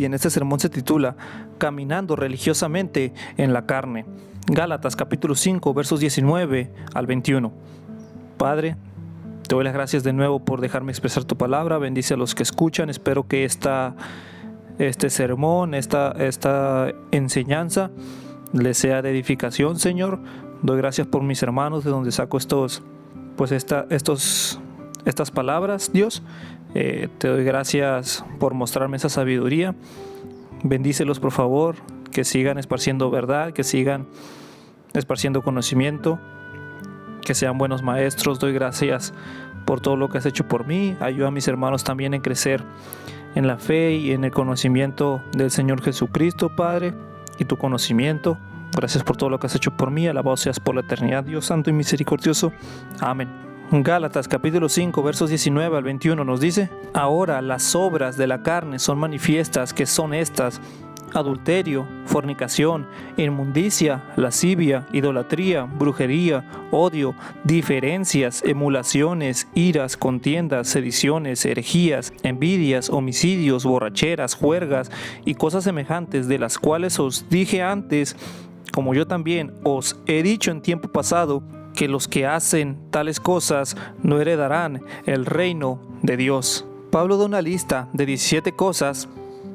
en este sermón se titula Caminando religiosamente en la carne. Gálatas capítulo 5 versos 19 al 21. Padre, te doy las gracias de nuevo por dejarme expresar tu palabra. Bendice a los que escuchan. Espero que este sermón, esta enseñanza les sea de edificación, Señor. Doy gracias por mis hermanos de donde saco estas palabras, Dios. Te doy gracias por mostrarme esa sabiduría. Bendícelos, por favor, que sigan esparciendo verdad, que sigan esparciendo conocimiento, que sean buenos maestros. Doy gracias por todo lo que has hecho por mí. Ayuda a mis hermanos también en crecer en la fe y en el conocimiento del Señor Jesucristo, Padre, y tu conocimiento. Gracias por todo lo que has hecho por mí. Alabado seas por la eternidad, Dios santo y misericordioso. Amén. Gálatas capítulo 5 versos 19 al 21 nos dice: Ahora las obras de la carne son manifiestas, que son estas: adulterio, fornicación, inmundicia, lascivia, idolatría, brujería, odio, diferencias, emulaciones, iras, contiendas, sediciones, herejías, envidias, homicidios, borracheras, juergas y cosas semejantes, de las cuales os dije antes, como yo también os he dicho en tiempo pasado, que los que hacen tales cosas no heredarán el reino de Dios. Pablo da una lista de 17 cosas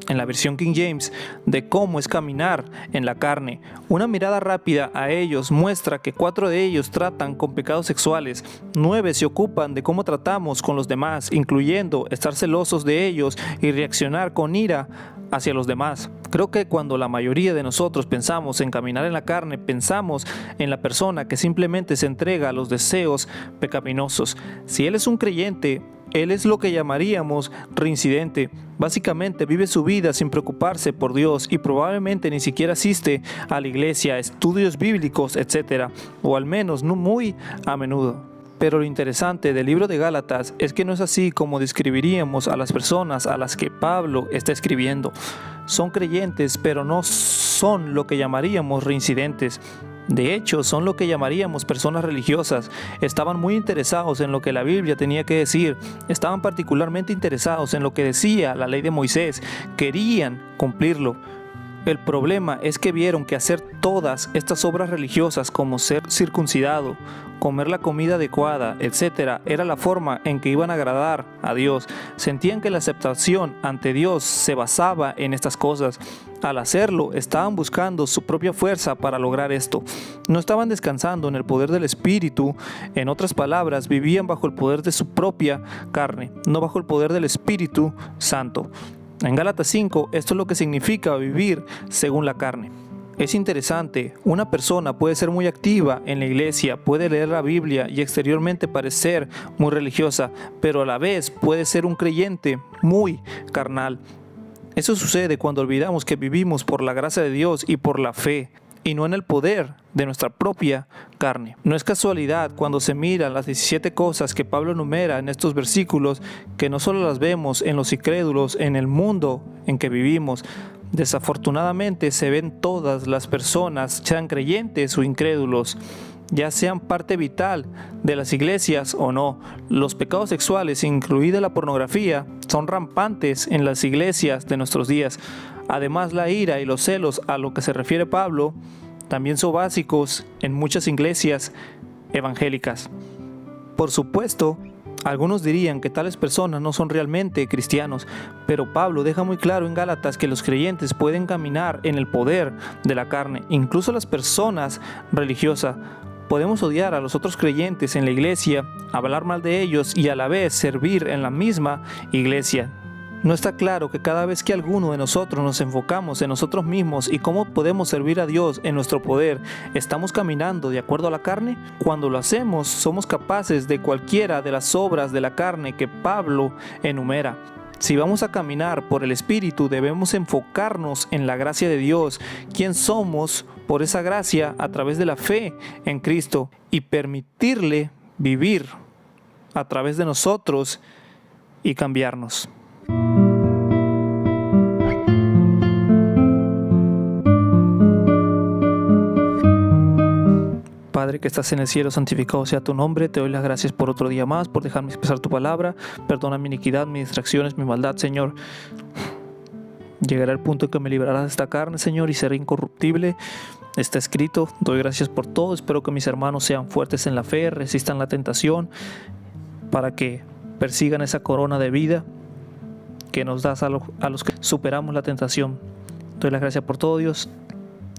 en la versión King James de cómo es caminar en la carne. Una mirada rápida a ellos muestra que 4 de ellos tratan con pecados sexuales, 9 se ocupan de cómo tratamos con los demás, incluyendo estar celosos de ellos y reaccionar con ira hacia los demás. Creo que cuando la mayoría de nosotros pensamos en caminar en la carne, pensamos en la persona que simplemente se entrega a los deseos pecaminosos. Si él es un creyente, él es lo que llamaríamos reincidente. Básicamente vive su vida sin preocuparse por Dios y probablemente ni siquiera asiste a la iglesia, estudios bíblicos, etc. O al menos no muy a menudo. Pero lo interesante del libro de Gálatas es que no es así como describiríamos a las personas a las que Pablo está escribiendo. Son creyentes, pero no son lo que llamaríamos reincidentes. De hecho, son lo que llamaríamos personas religiosas. Estaban muy interesados en lo que la Biblia tenía que decir. Estaban particularmente interesados en lo que decía la ley de Moisés. Querían cumplirlo. El problema es que vieron que hacer todas estas obras religiosas, como ser circuncidado, comer la comida adecuada, etc., era la forma en que iban a agradar a Dios. Sentían que la aceptación ante Dios se basaba en estas cosas. Al hacerlo, estaban buscando su propia fuerza para lograr esto. No estaban descansando en el poder del Espíritu. En otras palabras, vivían bajo el poder de su propia carne, no bajo el poder del Espíritu Santo. En Gálatas 5, esto es lo que significa vivir según la carne. Es interesante, una persona puede ser muy activa en la iglesia, puede leer la Biblia y exteriormente parecer muy religiosa, pero a la vez puede ser un creyente muy carnal. Eso sucede cuando olvidamos que vivimos por la gracia de Dios y por la fe, y no en el poder de nuestra propia carne. No es casualidad cuando se miran las 17 cosas que Pablo enumera en estos versículos, que no solo las vemos en los incrédulos, en el mundo en que vivimos. Desafortunadamente se ven todas las personas, sean creyentes o incrédulos, ya sean parte vital de las iglesias o no. Los pecados sexuales, incluida la pornografía, son rampantes en las iglesias de nuestros días. Además, la ira y los celos a lo que se refiere Pablo también son básicos en muchas iglesias evangélicas. Por supuesto, algunos dirían que tales personas no son realmente cristianos, pero Pablo deja muy claro en Gálatas que los creyentes pueden caminar en el poder de la carne, incluso las personas religiosas. Podemos odiar a los otros creyentes en la iglesia, hablar mal de ellos y a la vez servir en la misma iglesia. ¿No está claro que cada vez que alguno de nosotros nos enfocamos en nosotros mismos y cómo podemos servir a Dios en nuestro poder, estamos caminando de acuerdo a la carne? Cuando lo hacemos, somos capaces de cualquiera de las obras de la carne que Pablo enumera. Si vamos a caminar por el Espíritu, debemos enfocarnos en la gracia de Dios, quién somos por esa gracia a través de la fe en Cristo, y permitirle vivir a través de nosotros y cambiarnos. Padre que estás en el cielo, santificado sea tu nombre. Te doy las gracias por otro día más, por dejarme expresar tu palabra. Perdona mi iniquidad, mis distracciones, mi maldad, Señor. Llegará el punto en que me librarás de esta carne, Señor, y seré incorruptible. Está escrito. Doy gracias por todo. Espero que mis hermanos sean fuertes en la fe, resistan la tentación, para que persigan esa corona de vida que nos das a los que superamos la tentación. Doy las gracias por todo, Dios.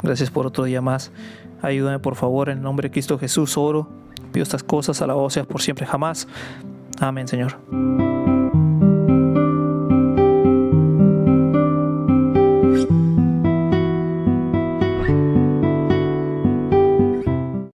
Gracias por otro día más. Ayúdame, por favor, en el nombre de Cristo Jesús oro. Pido estas cosas, alabado seas por siempre jamás. Amén, Señor.